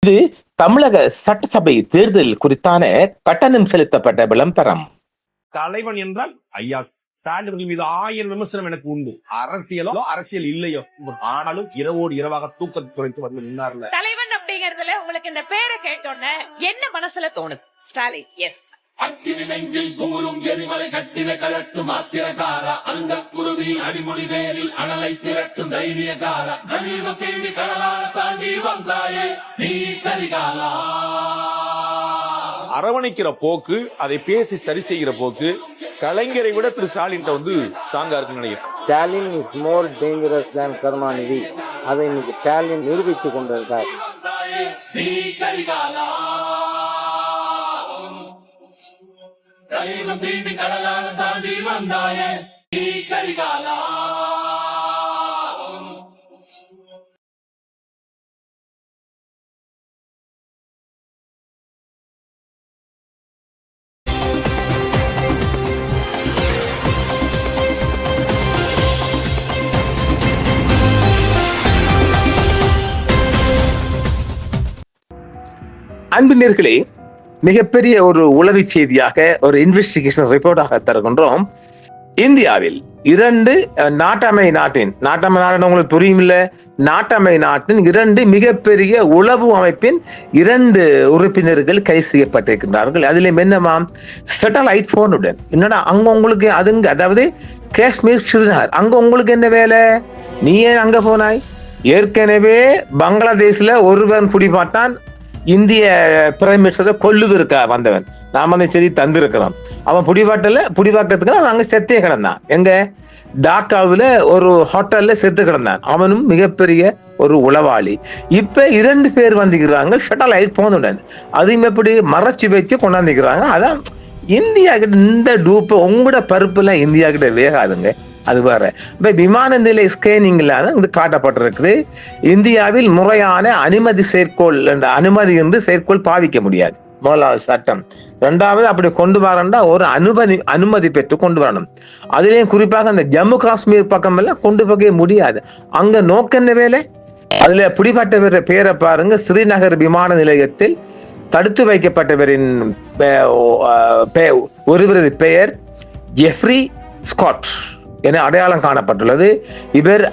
இது தமிழக சட்டசபை தேர்தல் குறித்தான கட்டணம் செலுத்தப்பட்ட விளம்பரம். தலைவன் என்றால் ஐயா ஸ்டாலின் மீது 1000 விமர்சனம் எனக்கு உண்டு. அரசியல் இல்லையோ, ஆனாலும் இரவோடு இரவாக தூக்கத்தை குறைத்து வந்து நின்னார்ல. தலைவன் அப்படிங்கறதுல உங்களுக்கு இந்த பேரை கேட்டோன்னே என்ன மனசுல தோணுது? ஸ்டாலின். எஸ். அக்கினி நெஞ்சில் குமுறும் எரிமலை கட்டின கலட்டும் ஆத்திரகாரா, அந்த குருதி அடிமுடி வேரில் அனலை திரட்டும் தைரியகாரா, கணீரம் தேடி கடலால தாண்டி வந்தாயே நீ கரிகாலா. அரவணைக்கிற போக்கு, அதை பேசி சரி செய்கிற போக்கு கலைஞரை விட திரு ஸ்டாலின் வந்து ஸ்ட்ராங்கா இருக்குன்னு நினைக்கிறேன். ஸ்டாலின் இஸ் மோர் டேஞ்சரஸ் தேன் கருணாநிதி. அதை இன்னைக்கு ஸ்டாலின் நிரூபித்துக் கொண்டிருக்கார். நீ கரிகாலா, தைரியம் தேடி கடலால தாண்டி வந்தாயே நீ கரிகாலா. அன்பினர்களே, மிகப்பெரிய ஒரு உளவி செய்தியாக, ஒரு இன்வெஸ்டிகேஷன் ரிப்போர்ட்டாக தருகின்றோம். இந்தியாவில் 2 நாட்டமை நாட்டின் உங்களுக்கு புரியும் இல்ல, நாட்டமை நாட்டின் 2 மிகப்பெரிய உளவு அமைப்பின் 2 உறுப்பினர்கள் கைது செய்யப்பட்டிருக்கின்றார்கள். அதிலும் என்னமாம், சேட்டலைட் போனுடன். என்னடா அங்க உங்களுக்கு அதுங்க, அதாவது காஷ்மீர் ஸ்ரீநகர், அங்க உங்களுக்கு என்ன வேலை? நீ ஏன் அங்க போனாய்? ஏற்கனவே பங்களாதேஷ்ல ஒருவன் பிடிபாட்டான், இந்திய பிரைம் மினிஸ்டர் கொல்லுவதற்கா வந்தவன். நாம அந்த செய்தி தந்திருக்கிறோம். அவன் புடிவாக்கத்துக்கு அவன் அங்க செத்தே கிடந்தான். எங்க டாக்காவில ஒரு ஹோட்டல்ல செத்து கிடந்தான். அவனும் மிகப்பெரிய ஒரு உளவாளி. இப்ப 2 பேர் வந்துக்கிறாங்க சேட்டலைட் போனுடன். அதையும் எப்படி மறைச்சு வச்சு கொண்டாந்துக்கிறாங்க. அதான் இந்தியா கிட்ட இந்த டூப்ப உங்களோட பருப்புல இந்தியா கிட்ட வேகாதுங்க. அது வேற. இப்ப விமான நிலைய ஸ்கேனிங்ல இது காட்டப்பட்டிருக்குது. இந்தியாவில் முறையான அனுமதி என்று செயற்கோள் பாவிக்க முடியாது. முதலாவது சட்டம். 2வது அப்படி கொண்டு வரண்டா ஒரு அனுமதி பெற்று கொண்டு வரணும். அதுலயும் குறிப்பாக அந்த ஜம்மு காஷ்மீர் பக்கம் எல்லாம் கொண்டு போக முடியாது. அங்க நோக்க என்ன வேலை? அதுல பிடிபட்டவர் பேரை பாருங்க. ஸ்ரீநகர் விமான நிலையத்தில் தடுத்து வைக்கப்பட்டவரின் ஒருவரது பெயர் ஜெஃப்ரி ஸ்காட் என அடையாளம் காணப்பட்டுள்ளது. இவர்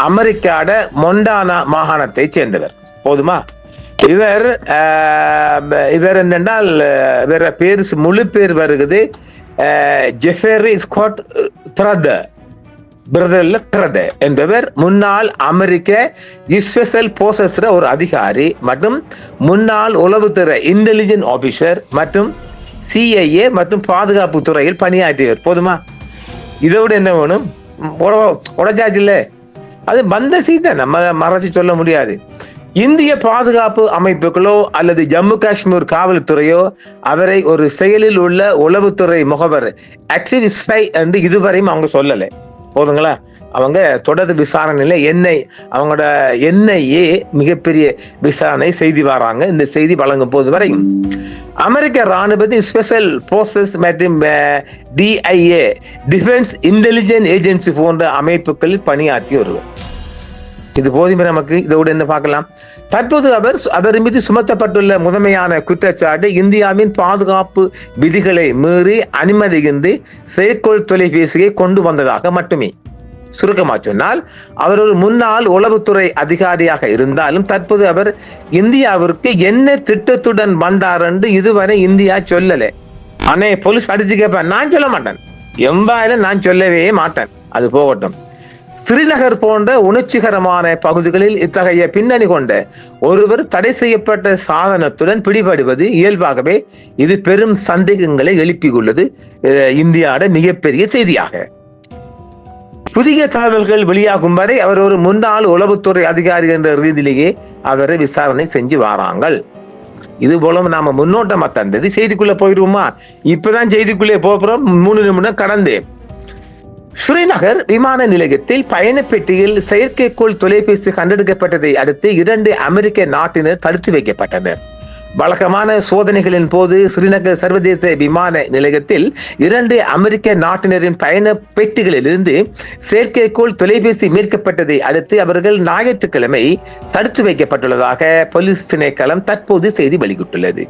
அமெரிக்காட மொண்டானா மாகாணத்தை சேர்ந்தவர். போதுமா? இவர் என்னென்றால் இவர பேர் முழு பேர் வருகிறது ஜெஃப்ரி ஸ்காட் பிரதர் என்பவர் முன்னாள் அமெரிக்க ஸ்பெஷல் போர்சஸ் ஒரு அதிகாரி மற்றும் முன்னாள் உளவுத்துறை இன்டெலிஜென்ஸ் ஆபீசர் மற்றும் CIA மற்றும் பாதுகாப்பு துறையில் பணியாற்றியவர். போதுமா? இதோட என்ன வேணும்? உடச்சாச்சு இல்ல, அது வந்த சீதை நம்ம மறைச்சு சொல்ல முடியாது. இந்திய பாதுகாப்பு அமைப்புகளோ அல்லது ஜம்மு காஷ்மீர் காவல்துறையோ அவரை ஒரு செயலில் உள்ள உளவுத்துறை முகவர் ஆக்டிவ் ஸ்பை என்று இதுவரையும் அவங்க சொல்லலை. போதுங்களா? அவங்க தொடர் விசாரணையில அவங்களோட NIA மிகப்பெரிய விசாரணை செய்தி வராங்க. இந்த செய்தி வழங்கும் போது வரையும் அமெரிக்க ராணுவத்தின் ஸ்பெஷல் போர்சஸ் மற்றும் DIA டிஃபென்ஸ் இன்டெலிஜென்ஸ் ஏஜென்சி போன்ற அமைப்புகளில் பணியாற்றி வருவார். இது போதுமே நமக்கு. இதோட என்ன பார்க்கலாம்? தற்போது அவர் மீது சுமத்தப்பட்டுள்ள முதன்மையான குற்றச்சாட்டு இந்தியாவின் பாதுகாப்பு விதிகளை மீறி அனுமதியின்றி செயற்கோள் தொலைபேசியை கொண்டு வந்ததாக மட்டுமே. சுருக்கமா சொன்னால், அவர் ஒரு முன்னாள் உளவுத்துறை அதிகாரியாக இருந்தாலும் தற்போது அவர் இந்தியாவிற்கு என்ன திட்டத்துடன் வந்தார் என்று இதுவரை இந்தியா சொல்லல. ஆனா போலீஸ் அடிச்சு கேட்பேன், நான் சொல்ல மாட்டேன். எம்பாயில நான் சொல்லவே மாட்டேன். அது போகட்டும். ஸ்ரீநகர் போன்ற உணர்ச்சிகரமான பகுதிகளில் இத்தகைய பின்னணி கொண்ட ஒருவர் தடை செய்யப்பட்ட சாதனத்துடன் பிடிபடுவது இயல்பாகவே இது பெரும் சந்தேகங்களை எழுப்பியுள்ளது. இந்தியாவோட மிகப்பெரிய செய்தியாக புதிய தகவல்கள் வெளியாகும் வரை அவர் ஒரு முன்னாள் உளவுத்துறை அதிகாரி என்ற ரீதியிலேயே அவரை விசாரணை செஞ்சு வராங்க. இது போல நாம முன்னோட்டமா தந்தது. செய்திக்குள்ள போயிருவோமா? இப்பதான் செய்திக்குள்ளே போறோம். 3 நிமிடம் கடந்து. ஸ்ரீநகர் விமான நிலையத்தில் பயண பெட்டியில் செயற்கைக்கோள் தொலைபேசி கண்டெடுக்கப்பட்டதை அடுத்து 2 அமெரிக்க நாட்டினர் தடுத்து வைக்கப்பட்டனர். வழக்கமான சோதனைகளின் போது ஸ்ரீநகர் சர்வதேச விமான நிலையத்தில் 2 அமெரிக்க நாட்டினரின் பயண பெட்டிகளில் இருந்து செயற்கைக்கோள் தொலைபேசி மீட்கப்பட்டதை அடுத்து அவர்கள் ஞாயிற்றுக்கிழமை தடுத்து வைக்கப்பட்டுள்ளதாக போலீஸ் திணைக்களம் தற்போது செய்தி வெளியிட்டுள்ளது.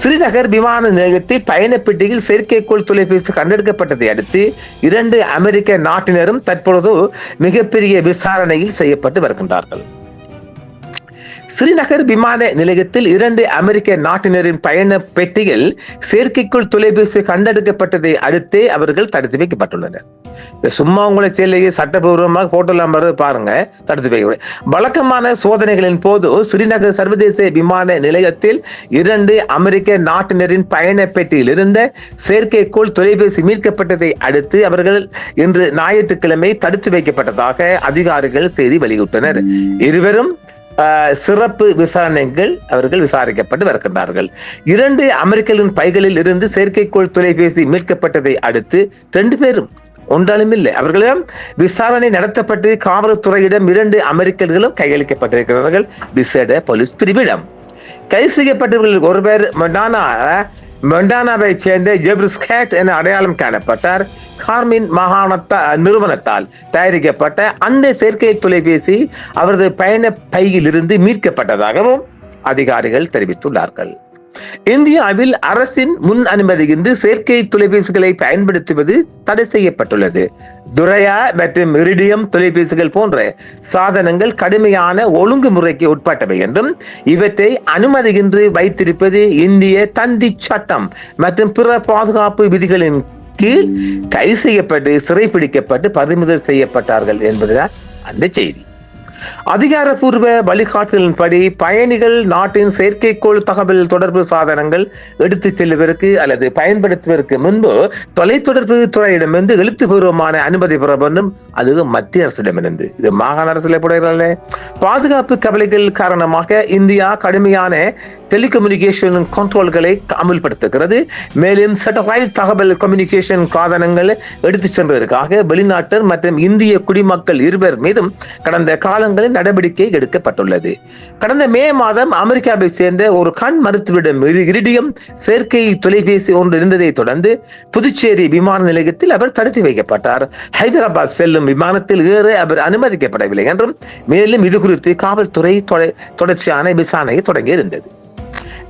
ஸ்ரீநகர் விமான நிலையத்தில் பயண பெட்டியில் செயற்கைக்கோள் தொலைபேசி கண்டெடுக்கப்பட்டதை அடுத்து 2 அமெரிக்க நாட்டினரும் தற்பொழுது மிகப்பெரிய விசாரணையில் செய்யப்பட்டு வருகின்றார்கள். ஸ்ரீநகர் விமான நிலையத்தில் 2 அமெரிக்க நாட்டினரின் பயண பெட்டியில் செயற்கைக்கோள் தொலைபேசி கண்டெடுக்கப்பட்டதை அடுத்தே அவர்கள் தடுத்து வைக்கப்பட்டுள்ளனர். சும்மா உங்களை செயலையே சட்டபூர்வமாக போட்டெல்லாம் வருது பாருங்க, தடுத்து வைக்க. வழக்கமான சோதனைகளின் போது ஸ்ரீநகர் சர்வதேச விமான நிலையத்தில் 2 அமெரிக்க நாட்டினரின் பயண பெட்டியில் இருந்த செயற்கைக்கோள் தொலைபேசி மீட்கப்பட்டதை அடுத்து அவர்கள் இன்று ஞாயிற்றுக்கிழமை தடுத்து வைக்கப்பட்டதாக அதிகாரிகள் செய்தி வெளியிட்டனர். இருவரும் சிறப்பு விசாரணைகள் அவர்கள் விசாரிக்கப்பட்டு வருகின்றார்கள். 2 அமெரிக்கர்களின் பைகளில் இருந்து செயற்கைக்கோள் தொலைபேசி மீட்கப்பட்டதை அடுத்து 2 பேரும் ஒன்றாலும் இல்லை அவர்களிடம் விசாரணை நடத்தப்பட்டு காவல்துறையிடம் 2 அமெரிக்கர்களும் கையளிக்கப்பட்டிருக்கிறார்கள். விசேட போலீஸ் பிரிவிடம் கைது செய்யப்பட்டவர்களில் ஒருவர் மொண்டானாவை சேர்ந்த ஜெப்ரிஸ்கேட் என அடையாளம் காணப்பட்டார். கார்மின் மாகாண நிறுவனத்தால் தயாரிக்கப்பட்ட அந்த செயற்கை தொலைபேசி அவரது பயண பையில் இருந்து மீட்கப்பட்டதாகவும் அதிகாரிகள் தெரிவித்துள்ளார்கள். இந்தியாவில் அரசின் முன் அனுமதியின்றி செயற்கை தொலைபேசிகளை பயன்படுத்துவது தடை செய்யப்பட்டுள்ளது. துரையா மற்றும் இரிடியம் தொலைபேசிகள் போன்ற சாதனங்கள் கடுமையான ஒழுங்குமுறைக்கு உட்பட்டவை என்றும் இவற்றை அனுமதியின்றி வைத்திருப்பது இந்திய தந்தி சட்டம் மற்றும் பிற பாதுகாப்பு விதிகளின் கீழ் கைது செய்யப்பட்டு சிறைப்பிடிக்கப்பட்டு பறிமுதல் செய்யப்பட்டார்கள் என்பதுதான் அந்த செய்தி. அதிகாரப்பூர்வ வழிகாட்டுதலின்படி பயணிகள் நாட்டின் செயற்கைக்கோள் தகவல் தொடர்பு சாதனங்கள் எடுத்து செல்வதற்கு அல்லது பயன்படுத்துவதற்கு முன்பு தொலைத்தொடர்பு துறையிடமிருந்து எழுத்துப்பூர்வமான அனுமதி பெற வேண்டும். அது மத்திய அரசிடமிருந்து. இது மாகாண அரசில் போடுகிறார்களே. பாதுகாப்பு கவலைகள் காரணமாக இந்தியா கடுமையான டெலிகம்யூனிகேஷன் கண்ட்ரோல்களை அமல்படுத்துகிறது. மேலும் சேட்டலைட் தகவல் கம்யூனிகேஷன் சாதனங்களை எடுத்து செல்வதற்காக வெளிநாட்டர் மற்றும் இந்திய குடிமக்கள் இருவர் மீதும் கடந்த காலங்களில் நடவடிக்கை எடுக்கப்பட்டுள்ளது. கடந்த மே மாதம் அமெரிக்காவை சேர்ந்த ஒரு கண் மருத்துவரிடம் இரிடியம் செயற்கை தொலைபேசி ஒன்று இருந்ததை தொடர்ந்து புதுச்சேரி விமான நிலையத்தில் அவர் தடுத்து வைக்கப்பட்டார். ஹைதராபாத் செல்லும் விமானத்தில் ஏற அவர் அனுமதிக்கப்படவில்லை என்றும் மேலும் இது குறித்து காவல்துறை தொடர்ச்சியான விசாரணையை தொடங்கி இருந்தது.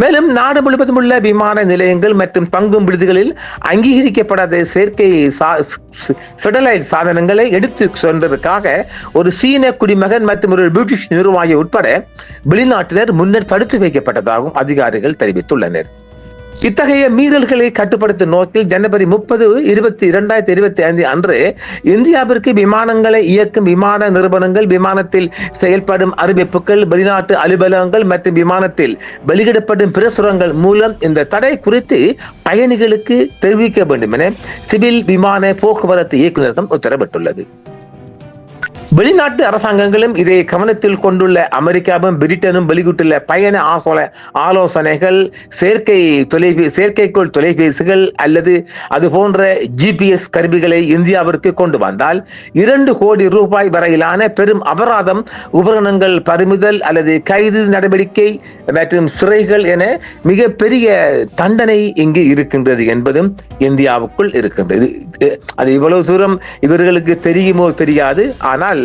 மேலும் நாடு முழுவதும் உள்ள விமான நிலையங்கள் மற்றும் தங்கும் விடுதிகளில் அங்கீகரிக்கப்படாத செயற்கை சேட்டலைட் சாதனங்களை எடுத்து சென்றதற்காக ஒரு சீன குடிமகன் மற்றும் ஒரு பிரிட்டிஷ் நிர்வாகி உட்பட வெளிநாட்டினர் முன்னர் தடுத்து வைக்கப்பட்டதாகவும் அதிகாரிகள் தெரிவித்துள்ளனர். இத்தகைய மீறல்களை கட்டுப்படுத்தும் நோக்கில் ஜனவரி 30, 2025 அன்று இந்தியாவிற்கு விமானங்களை இயக்கும் விமான நிறுவனங்கள், விமானத்தில் செயல்படும் அறிவிப்புகள், வெளிநாட்டு அலுவலகங்கள் மற்றும் விமானத்தில் வெளியிடப்படும் பிரசுரங்கள் மூலம் இந்த தடை குறித்து பயணிகளுக்கு தெரிவிக்க வேண்டும் என சிவில் விமான போக்குவரத்து இயக்குநரகம் உத்தரவிட்டுள்ளது. வெளிநாட்டு அரசாங்கங்களும் இதை கவனத்தில் கொண்டுள்ள அமெரிக்காவும் பிரிட்டனும் வெளியிட்டுள்ள பயண ஆலோசனைகள் செயற்கைக்கோள் தொலைபேசிகள் அல்லது அது போன்ற GPS கருவிகளை இந்தியாவிற்கு கொண்டு வந்தால் 2 கோடி ரூபாய் வரையிலான பெரும் அபராதம், உபகரணங்கள் பறிமுதல் அல்லது கைது நடவடிக்கை மற்றும் சிறைகள் என மிகப்பெரிய தண்டனை இங்கு இருக்கின்றது என்பதும் இந்தியாவுக்குள் இருக்கின்றது. அது இவ்வளவு தூரம் இவர்களுக்கு தெரியுமோ தெரியாது, ஆனால்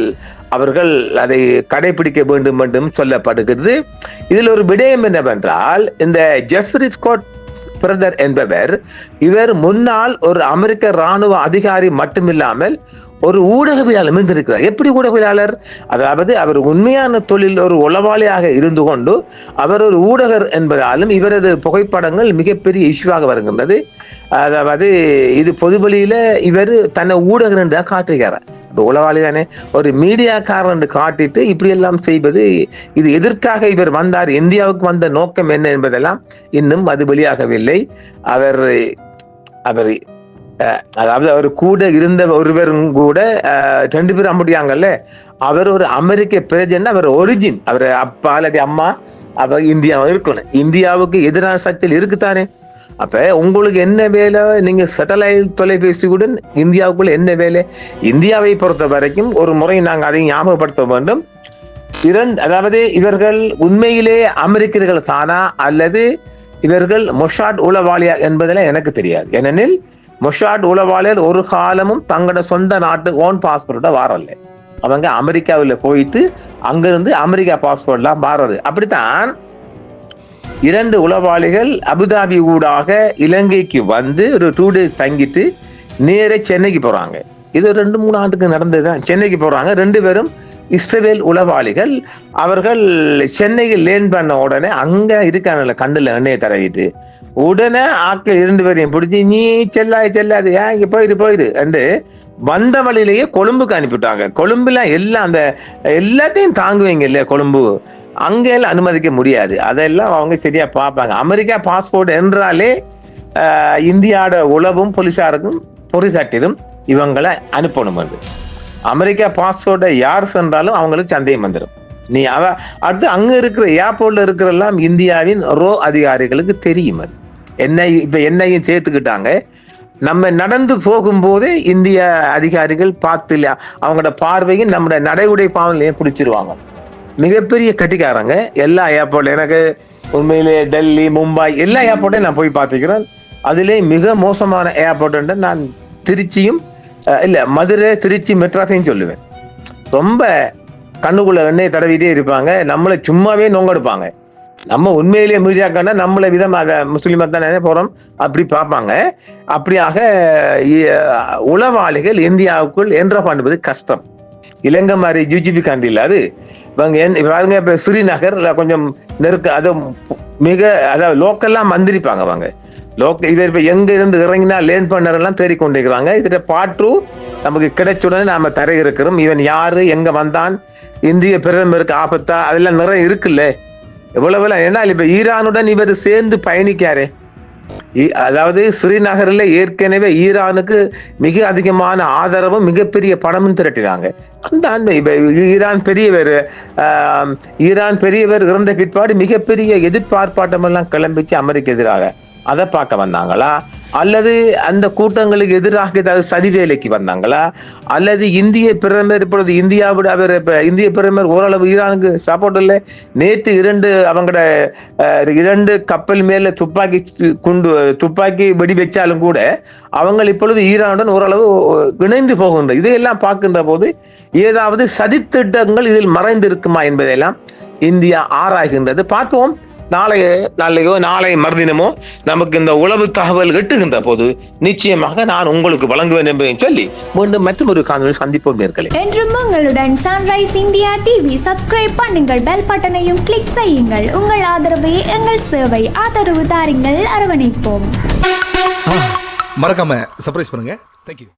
அவர்கள் அதை கடைபிடிக்க வேண்டும் என்றும் சொல்லப்படுகிறது. இதில் ஒரு விடயம் என்னவென்றால், இந்த ஜெஃப்ரி ஸ்காட் பிரதர் என்பவர் இவர் முன்னாள் ஒரு அமெரிக்க ராணுவ அதிகாரி மட்டுமில்லாமல் ஒரு ஊடகவியலாளர் இருந்திருக்கிறார். எப்படி ஊடகவியலாளர்? அதாவது அவர் உண்மையான தொழில் ஒரு உளவாளியாக இருந்து கொண்டு அவர் ஒரு ஊடகர் என்பதாலும் இவரது புகைப்படங்கள் மிகப்பெரிய இஷ்யூவாக வருகின்றது. அதாவது இது பொதுவெளியில இவர் தன்னை ஊடகர் என்று காட்டுகிறார். உளவாளி தானே, ஒரு மீடியாக்காரர் என்று காட்டிட்டு இப்படி எல்லாம் செய்வது, இது எதற்காக இவர் வந்தார், இந்தியாவுக்கு வந்த நோக்கம் என்ன என்பதெல்லாம் இன்னும் அது வெளியாகவில்லை. அவர் அதாவது அவர் கூட இருந்த ஒருவரும் கூட 2 பேர் அம்பிடியாங்கல்ல, அவர் ஒரு அமெரிக்க பிரஜன், அவர் ஒரிஜின், அவர் அப்பா இல்லாட்டி அம்மா அவர் இந்தியா இருக்கணும். இந்தியாவுக்கு எதிரான சக்தியில் இருக்குத்தானே. அப்ப உங்களுக்கு என்ன வேலை? நீங்க சேட்டலைட் தொலைபேசியுடன் இந்தியாவுக்குள்ள என்ன வேலை? இந்தியாவை பொறுத்த வரைக்கும் ஒரு முறை நாங்கள் அதை ஞாபகப்படுத்த வேண்டும். அதாவது இவர்கள் உண்மையிலே அமெரிக்கர்கள் தானா அல்லது இவர்கள் மொஷாட் உளவாளியா என்பதில் எனக்கு தெரியாது. ஏனெனில் மொஷாட் உளவாளியர் ஒரு காலமும் தங்களோட சொந்த நாட்டு ஓன் பாஸ்போர்ட்டை வாரல்ல. அவங்க அமெரிக்காவில் போயிட்டு அங்கிருந்து அமெரிக்கா பாஸ்போர்ட்லாம் மாறுறது. அப்படித்தான் 2 உளவாளிகள் அபுதாபி ஊடாக இலங்கைக்கு வந்து ஒரு 2 days தங்கிட்டு நேரே சென்னைக்கு போறாங்க. இது 2-3 ஆண்டுக்கு நடந்ததுதான். சென்னைக்கு போறாங்க. 2 பேரும் இஸ்ரேல் உளவாளிகள். அவர்கள் சென்னையில் லேண்ட் பண்ண உடனே அங்க இருக்கான கண்ணுல எண்ணெயை தடவிட்டு உடனே ஆட்கள் 2 பேரையும் பிடிச்சி நீ செல்லாது ஏன் இங்க போயிரு என்று வந்த வழியிலேயே கொழும்புக்கு அனுப்பிவிட்டாங்க. கொழும்புல எல்லாம் அந்த எல்லாத்தையும் தாங்குவீங்க இல்லையா, கொழும்பு அங்கெல்லாம் அனுமதிக்க முடியாது. அதெல்லாம் அவங்க சரியா பார்ப்பாங்க. அமெரிக்கா பாஸ்போர்ட் என்றாலே இந்தியாவோட உளவும் போலீஸாருக்கும் பொறிசாட்டிடும் இவங்களை அனுப்பணும். அமெரிக்கா பாஸ்போர்ட்டை யார் சென்றாலும் அவங்களுக்கு சந்தேகம் வந்துடும். நீ அடுத்து அங்க இருக்கிற ஏர்போர்ட்ல இருக்கிறெல்லாம் இந்தியாவின் ரோ அதிகாரிகளுக்கு தெரியும். அது என்னையும் சேர்த்துக்கிட்டாங்க. நம்ம நடந்து போகும்போதே இந்திய அதிகாரிகள் பார்த்து அவங்களோட பார்வையும் நம்மளோட நடைமுறை பாவனையும் பிடிச்சிருவாங்க. மிகப்பெரிய கட்டிக்காரங்க எல்லா ஏர்போர்ட்ல. எனக்கு உண்மையிலே டெல்லி, மும்பை எல்லா ஏர்போர்ட்டையும் நான் போய் பார்த்துக்கிறேன். அதிலே மிக மோசமான ஏர்போர்ட் நான் திருச்சியும் மதுரை, திருச்சி, மெட்ராஸையும் சொல்லுவேன். ரொம்ப கண்ணுக்குள்ள எண்ணெயை தடவிட்டே இருப்பாங்க. நம்மளை சும்மாவே நோங்கெடுப்பாங்க. நம்ம உண்மையிலேயே மீடியாக்கான நம்மளை விதம் அதை முஸ்லீமா தானே போறோம் அப்படி பார்ப்பாங்க. அப்படியாக உளவாளிகள் இந்தியாவுக்குள் என்ற பண்ணுவது கஷ்டம். இலங்கை மாதிரி ஜிஜிபி கண்ட்ரியில் அது பாருங்க. இப்ப ஸ்ரீநகர் கொஞ்சம் அது மிக அதாவது லோக்கல்லாம் மந்திரிப்பாங்க. அவங்க இதை இப்ப எங்க இருந்து இறங்கினா லேண்ட் பண்ணர் எல்லாம் தேடிக்கொண்டிருக்கிறாங்க. இதுல பாட்டு நமக்கு கிடைச்சுடனே நாம தர இருக்கிறோம். இவன் யாரு, எங்க வந்தான், இந்திய பிரதமருக்கு ஆபத்தா, அதெல்லாம் நிறைய இருக்குல்ல. எவ்வளவு ஏன்னா இப்ப ஈரானுடன் இவர் சேர்ந்து பயணிக்காரு. அதாவது ஸ்ரீநகர்ல ஏற்கனவே ஈரானுக்கு மிக அதிகமான ஆதரவும் மிகப்பெரிய பணமும் திரட்டினாங்க. அந்த ஈரான் பெரியவர் இறந்த பிற்பாடு மிகப்பெரிய எதிர்பார்ப்பாட்டம் எல்லாம் கிளம்பிச்சு அமெரிக்க எதிராக. அதை பார்க்க வந்தாங்களா, அல்லது அந்த கூட்டங்களுக்கு எதிராக ஏதாவது சதி வேலைக்கு வந்தாங்களா, அல்லது இந்திய பிரதமர் இப்பொழுது இந்தியாவோட இந்திய பிரதமர் ஓரளவு ஈரானுக்கு சப்போர்ட் இல்லை. நேற்று 2 கப்பல் மேல துப்பாக்கி வெடி வச்சாலும் கூட அவங்க இப்பொழுது ஈரானுடன் ஓரளவு இணைந்து போகின்ற இதையெல்லாம் பார்க்கின்ற போது ஏதாவது சதித்திட்டங்கள் இதில் மறைந்து இருக்குமா என்பதையெல்லாம் இந்தியா ஆராய்கின்றது. பார்ப்போம். நாளை மறுதினமோ நமக்கு இந்த உளவு தகவல் எட்டுகின்ற போது நிச்சயமாக நான் உங்களுக்கு வழங்குவேன் என்பதை சொல்லி மீண்டும் மற்றும் ஒரு காணொலியில் சந்திப்போம் நேயர்களே. என்றும் உங்களுடன் சன்ரைஸ் இந்தியா டிவி. சப்ஸ்கிரைப் பண்ணுங்கள், பெல் பட்டனையும் கிளிக் செய்யுங்கள். உங்கள் ஆதரவே எங்கள் சேவை. ஆதரவு தாருங்கள், அரவணைப்போம். மறக்காம சர்ப்ரைஸ் பண்ணுங்க. தேங்க்யூ.